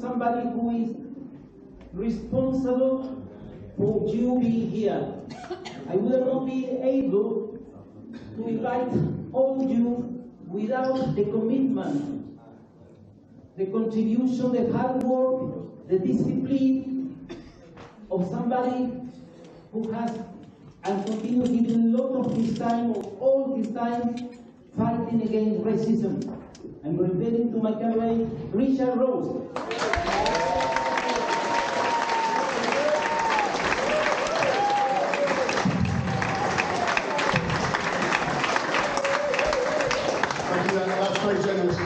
somebody who is responsible for you being here. I will not be able to invite all of you without the commitment, the contribution, the hard work, the discipline of somebody who has and continues giving a lot of his time, or all his time, fighting against racism. I'm referring to my colleague, Richard Rose. That's very generous.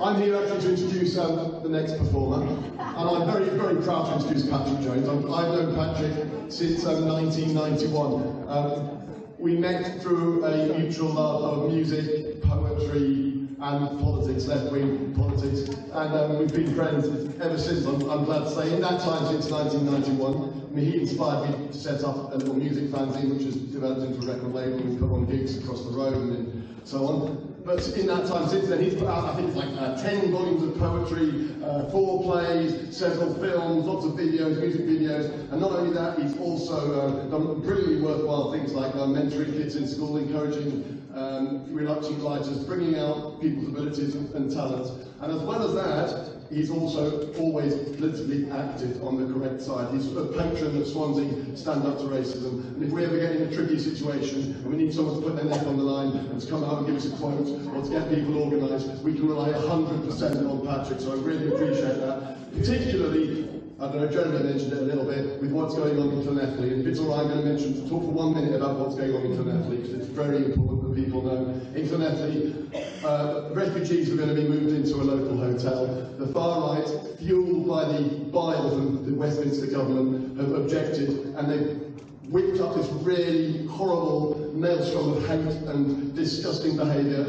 I'm here actually to introduce the next performer, and I'm very, very proud to introduce Patrick Jones. I've known Patrick since 1991. We met through a mutual love of music, poetry, and politics, left-wing politics, and we've been friends ever since. I'm glad to say, in that time since 1991, he inspired me to set up a little music fanzine, which has developed into a record label. We've put on gigs across the road and so on. But in that time since then, he's put out, I think, like 10 volumes of poetry, 4 plays, several films, lots of videos, music videos, and not only that, he's also done brilliantly worthwhile things like mentoring kids in school, encouraging reluctant writers, bringing out people's abilities and talents. And as well as that, he's also always politically active on the correct side. He's a patron of Swansea Stand Up to Racism, and if we ever get in a tricky situation and we need someone to put their neck on the line and to come out and give us a quote or to get people organised, we can rely 100% on Patrick, so I really appreciate that. Particularly, I don't know, Jeremy mentioned it a little bit, with what's going on in Llanelli, and if it's all right, I'm going to talk for 1 minute about what's going on in Llanelli, because it's very important that people know. In Llanelli, refugees are going to be moved into a local hotel. The far right, fueled by the bile from the Westminster government, have objected, and they've whipped up this really horrible maelstrom of hate and disgusting behaviour.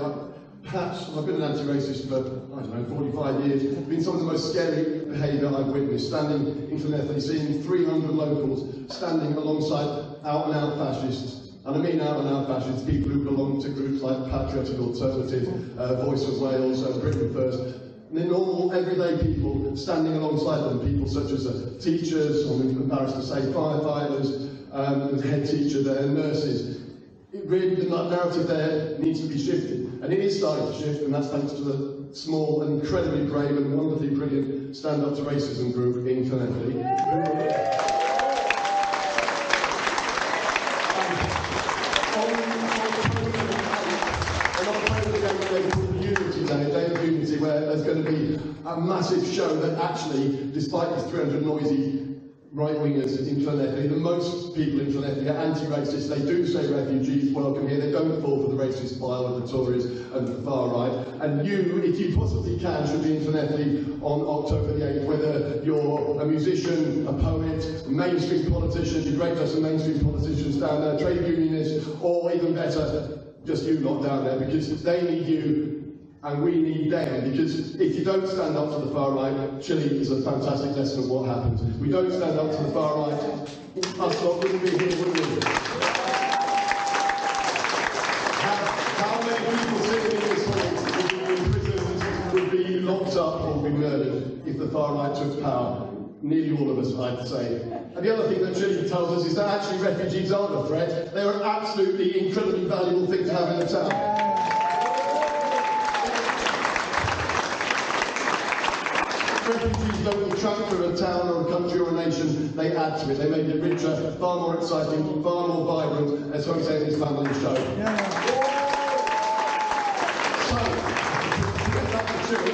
Perhaps, I've been an anti-racist for, I don't know, 45 years. It's been some of the most scary behaviour I've witnessed, standing in Llanelli, seeing 300 locals standing alongside out-and-out fascists. And I mean out-and-out fascists, people who belong to groups like Patriotic Alternative, Voice of Wales, Britain First. And they're normal, everyday people standing alongside them, people such as teachers, or I'm embarrassed to say firefighters, the head teacher there, and nurses. It really, the narrative there needs to be shifted, and it is starting to shift, and that's thanks to the small and incredibly brave and wonderfully brilliant Stand Up to Racism group in Llanelli. Unity, where there's going to be a massive show that actually, despite these 300 noisy right-wingers in Llanelli, the most people in Llanelli are anti-racist. They do say refugees welcome here. They don't fall for the racist bile of the Tories and the far right. And you, if you possibly can, should be in Llanelli on October the 8th, whether you're a musician, a poet, a mainstream politician. It'd be great to have some mainstream politicians down there, trade unionists, or even better, just you lot down there, because they need you and we need them, because if you don't stand up to the far right, Chile is a fantastic lesson of what happens. We don't stand up to the far right, us lot wouldn't be here, would we? How many people sitting in this hall would be locked up or be murdered if the far right took power? Nearly all of us, I'd say. And the other thing that Chile tells us is that actually refugees aren't a threat. They are an absolutely incredibly valuable thing to have in the town. Refugees don't detract from a town or a country or a nation, they add to it. They make it richer, far more exciting, far more vibrant, as we say in this family show. Yeah. So, to get back to Chile,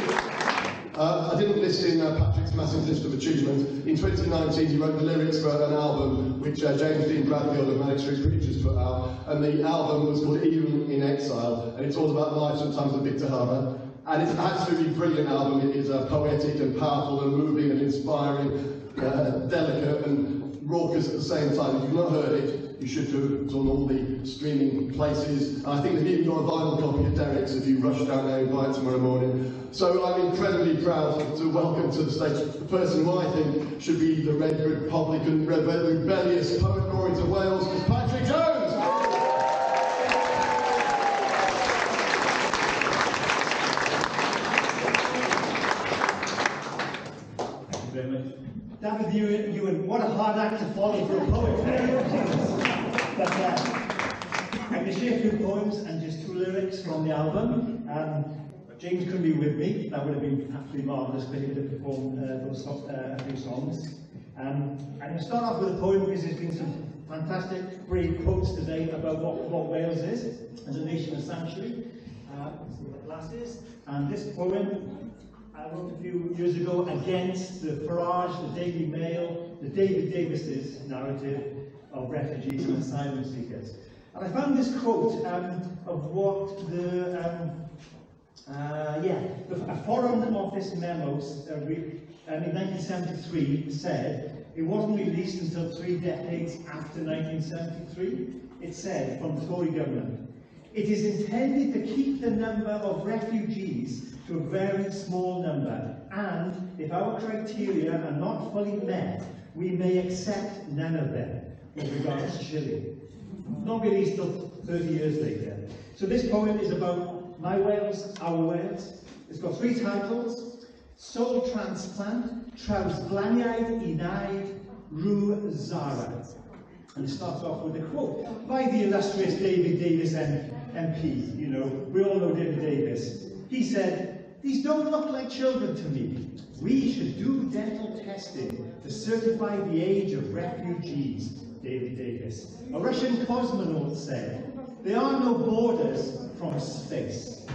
I didn't list in Patrick's massive list of achievements. In 2019, he wrote the lyrics for an album which James Dean Bradfield of Manic Street Preachers put out, and the album was called Even in Exile, and it's all about the life sometimes of Victor Jara. And it's an absolutely brilliant album. It is poetic and powerful and moving and inspiring, delicate and raucous at the same time. If you've not heard it, you should do it. It's on all the streaming places. And I think they've even got a vinyl copy of Derek's if you rush down there and buy it tomorrow morning. So I'm incredibly proud to welcome to the stage the person who I think should be the Red Republican, rebellious poet laureate of Wales, Patrick Jones! very much. David Ewan, what a hard act to follow for a poet. But I can share 2 poems and just 2 lyrics from the album. James couldn't be with me. That would have been absolutely marvellous for him to perform those a few songs. I'm going to start off with a poem because there's been some fantastic, brave quotes today about what Wales is as a nation of sanctuary. Let's see what the last is. And this poem I wrote a few years ago against the Farage, the Daily Mail, the David Davis's narrative of refugees and asylum seekers. And I found this quote of what a Foreign Office memos in 1973 said. It wasn't released until 3 decades after 1973. It said, from the Tory government, it is intended to keep the number of refugees to a very small number, and if our criteria are not fully met, we may accept none of them, with regards to Chile. Not released till 30 years later. So this poem is about my Wales, our Wales. It's got 3 titles: Soul Transplant, Trawsblaniaid Unai Rw Zara. And it starts off with a quote by the illustrious David Davis MP. You know, we all know David Davis. He said, "These don't look like children to me. We should do dental testing to certify the age of refugees." David Davis. A Russian cosmonaut said, "There are no borders from space."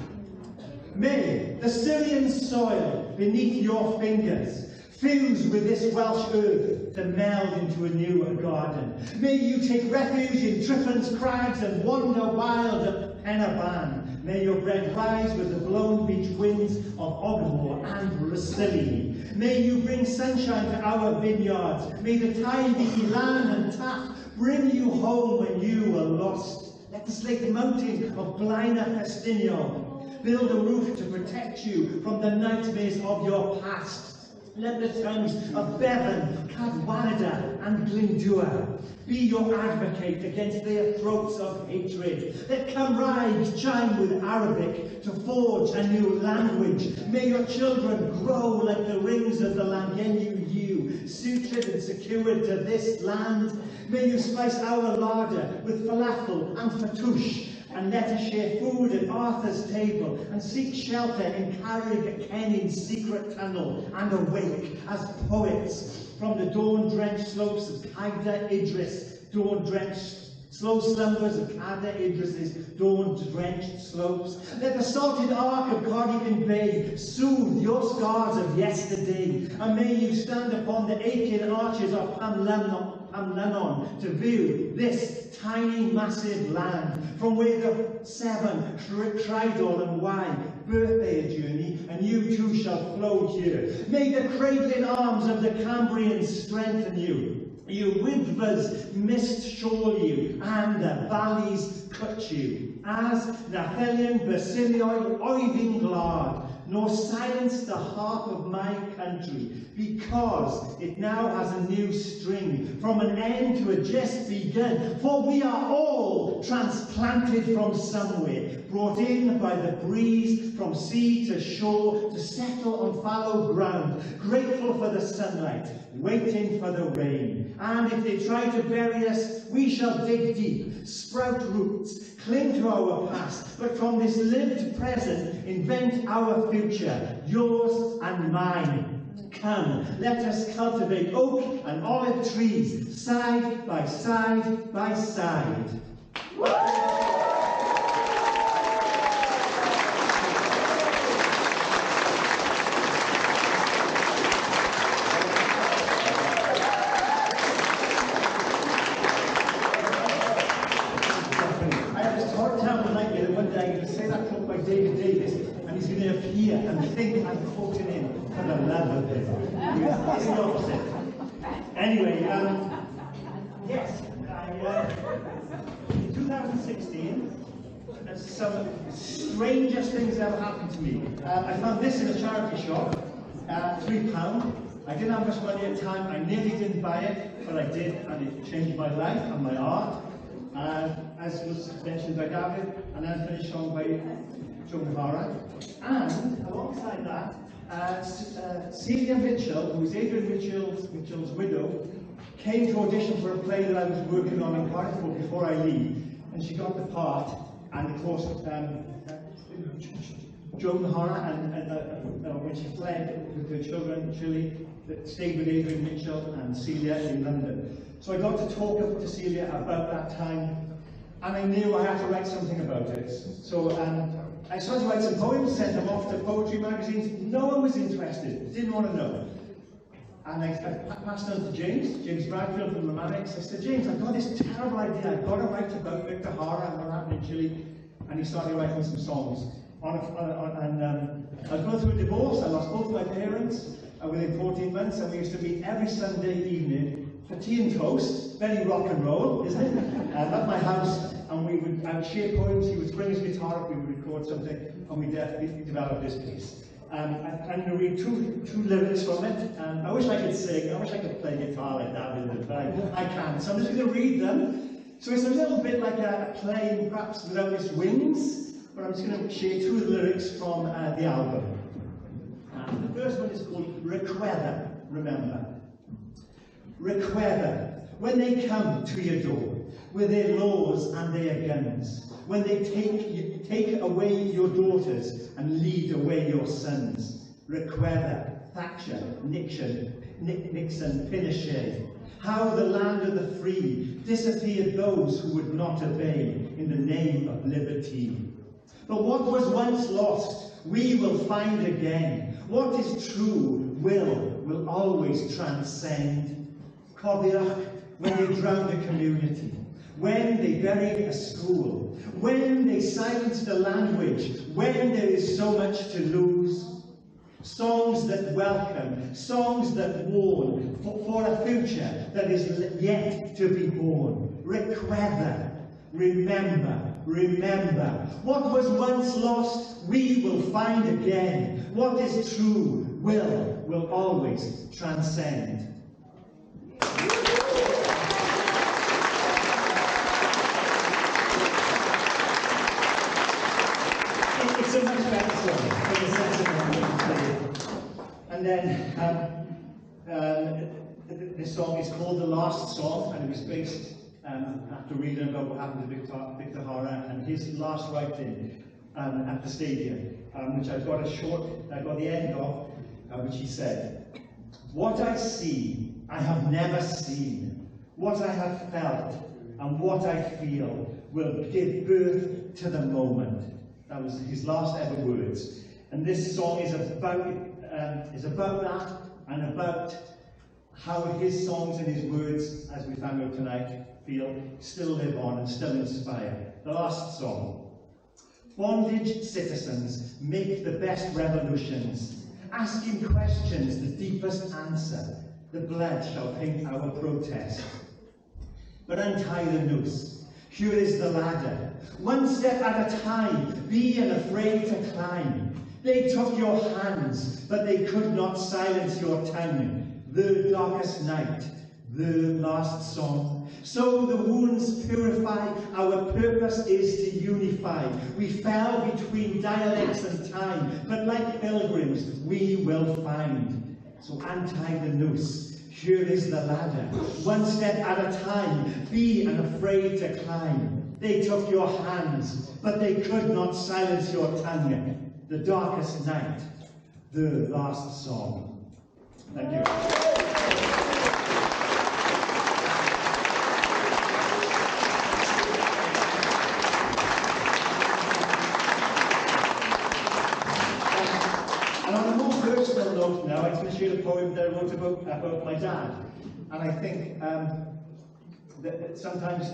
May the Syrian soil beneath your fingers fuse with this Welsh earth to meld into a new garden. May you take refuge in Triffin's crags and wander wild at Penaban. May your bread rise with the blown beach winds of Ogmore and Rosilly. May you bring sunshine to our vineyards. May the tide of Elan and Taff bring you home when you were lost. Let the slate mountain of Blaena Festiniol build a roof to protect you from the nightmares of your past. Let the tongues of Bevan, Cadwaladr and Glyndŵr be your advocate against their throats of hatred. Let Cymraeg chime with Arabic to forge a new language. May your children grow like the rings of the Langenu yew, sutured and secured to this land. May you spice our larder with falafel and fattoush, and let us share food at Arthur's table and seek shelter in Carrig Kenning's secret tunnel and awake as poets from the dawn-drenched slopes of Cader Idris, dawn-drenched slow slumbers of Cader Idris's dawn-drenched slopes. Let the salted arc of Cardigan Bay soothe your scars of yesterday, and may you stand upon the aching arches of Pamlanon to view this tiny, massive land, from where the Severn, Cridle and Wye birthday a journey, and you too shall flow here. May the cradling arms of the Cambrians strengthen you. You rivers mist shawl you, and the valleys cut you. As Nathelion Basilioid oiving glad, nor silence the harp of my country, because it now has a new string, from an end to a just begun. For we are all transplanted from somewhere, brought in by the breeze from sea to shore, to settle on fallow ground, grateful for the sunlight, waiting for the rain. And if they try to bury us, we shall dig deep, sprout roots, cling to our past, but from this lived present, invent our future, yours and mine. Come, let us cultivate oak and olive trees, side by side by side. David Davis, and he's going to appear and think I'm quoting him for the love of it. It's the opposite. Anyway, yes, in 2016, some strangest things ever happened to me. I found this in a charity shop, £3. I didn't have much money at the time. I nearly didn't buy it, but I did, and it changed my life and my art. As was mentioned by David, an unfinished song by Joan Hara. And alongside that, Celia Mitchell, who was Adrian Mitchell's widow, came to audition for a play that I was working on in Cardiff before I leave, and she got the part. And of course, Joan Hara, and when she fled with her children, Chile, stayed with Adrian Mitchell and Celia in London. So I got to talk to Celia about that time, and I knew I had to write something about it. So I started to write some poems, sent them off to poetry magazines. No one was interested, didn't want to know. And I passed on to James Bradfield from the Manics. I said, James, I've got this terrible idea. I've got to write about Victor Hara and what happened in Chile. And he started writing some songs. I was going through a divorce. I lost both my parents within 14 months, and we used to meet every Sunday evening for tea and toast. Very rock and roll, isn't it? At my house, and I would share poems. He would bring his guitar up, we would record something, and we developed this piece. I'm going to read two lyrics from it. I wish I could sing. I wish I could play guitar like that, but I can't. So I'm just going to read them. So it's a little bit like a plane, perhaps without its wings. But I'm just going to share two of the lyrics from the album. The first one is called Recuerda, remember. Recuerda, when they come to your door, with their laws and their guns, when they take away your daughters and lead away your sons. Recuerda, Thatcher, Nixon, Pinochet, how the land of the free disappeared those who would not obey in the name of liberty. But what was once lost, we will find again. What is true will always transcend. Cofiach, when they drowned a community, when they buried a school, when they silenced a language, when there is so much to lose. Songs that welcome, songs that warn for a future that is yet to be born. Recuerda, remember, remember. What was once lost, we will find again. What is true will always transcend. It's a much better song in the sense of and then this song is called The Last Song, and it was based after reading about what happened to Victor Hara and his last writing at the stadium, which I got the end of, which he said, "What I see, I have never seen. What I have felt and what I feel will give birth to the moment." That was his last ever words. And this song is about that, and about how his songs and his words, as we found out tonight, still live on and still inspire. The last song. Bondage citizens make the best revolutions, asking questions the deepest answer. The blood shall paint our protest. But untie the noose. Here is the ladder. One step at a time, be unafraid to climb. They took your hands, but they could not silence your tongue. The darkest night, the last song. So the wounds purify, our purpose is to unify. We fell between dialects and time, but like pilgrims, we will find. So untie the noose. Here is the ladder. One step at a time, be unafraid to climb. They took your hands, but they could not silence your tongue. The darkest night, the last song. Thank you. And on a more personal note now, I'm going to share a poem that I wrote about my dad. And I think that sometimes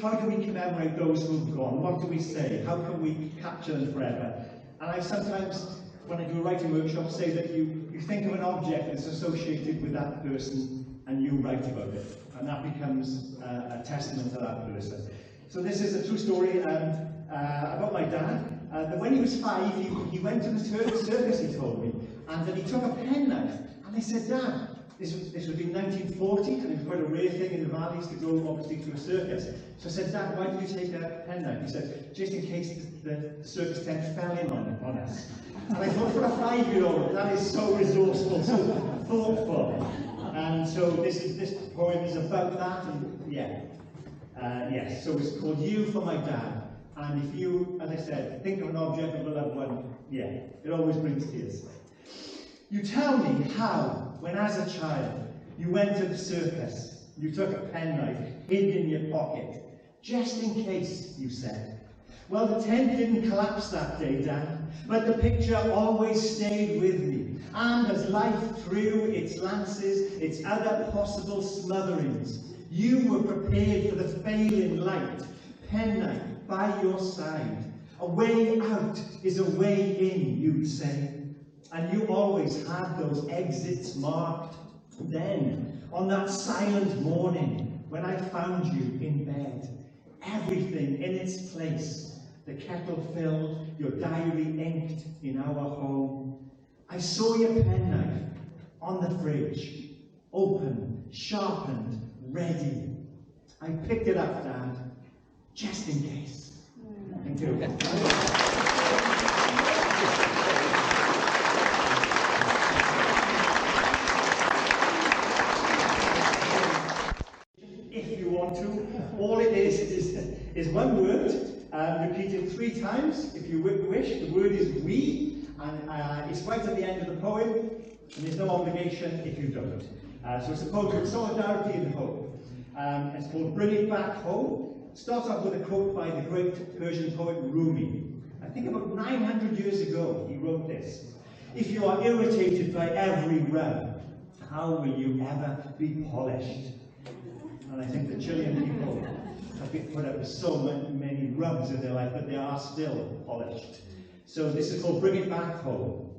how do we commemorate those who've gone? What do we say? How can we capture them forever? And I sometimes, when I do a writing workshop, say that you think of an object that's associated with that person and you write about it. And that becomes a testament to that person. So this is a true story about my dad. That when he was 5, he went to the circus, he told me, and that he took a penknife and I said, Dad, this would be 1940, and it was quite a rare thing in the valleys to go, obviously, to a circus. So I said, Dad, why did you take a penknife? He said, just in case the circus tent fell in on us. And I thought, for a 5-year-old, that is so resourceful, so thoughtful. And so this poem is about that, and yeah. Yes, so it's called You for My Dad. And if you, as I said, think of an object of a loved one, yeah, it always brings tears. You tell me how, when as a child, you went to the circus, you took a penknife, hid in your pocket, just in case, you said. Well, the tent didn't collapse that day, Dan, but the picture always stayed with me. And as life threw its lances, its other possible smotherings, you were prepared for the failing light, penknife by your side. A way out is a way in, you'd say. And you always had those exits marked. Then, on that silent morning, when I found you in bed, everything in its place, the kettle filled, your diary inked in our home. I saw your penknife on the fridge, open, sharpened, ready. I picked it up, Dad, just in case. Thank you. If you want to, all it is one word, repeated 3 times, if you wish. The word is we, and it's right at the end of the poem, and there's no obligation if you don't. So it's a poem called Solidarity and Hope. It's called Bring It Back Home. It starts off with a quote by the great Persian poet Rumi. I think about 900 years ago he wrote this. If you are irritated by every rub, how will you ever be polished? And I think the Chilean people have been put up with so many rubs in their life, but they are still polished. So this is called Bring It Back Home.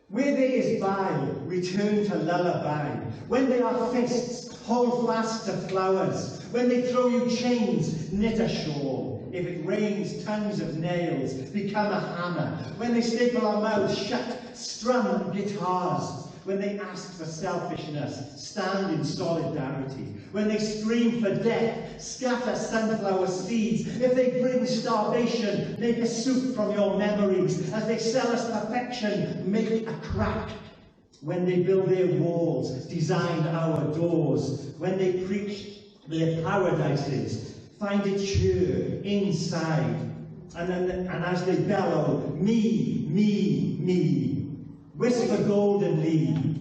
Where there is bile, return to lullaby. When they are fists, hold fast to flowers. When they throw you chains, knit a shawl. If it rains tongues of nails, become a hammer. When they staple our mouths shut, strum guitars. When they ask for selfishness, stand in solidarity. When they scream for death, scatter sunflower seeds. If they bring starvation, make a soup from your memories. As they sell us perfection, make a crack. When they build their walls, design our doors. When they preach their paradises, find it cheer inside. And as they bellow, me, me, me. Whisper golden lead,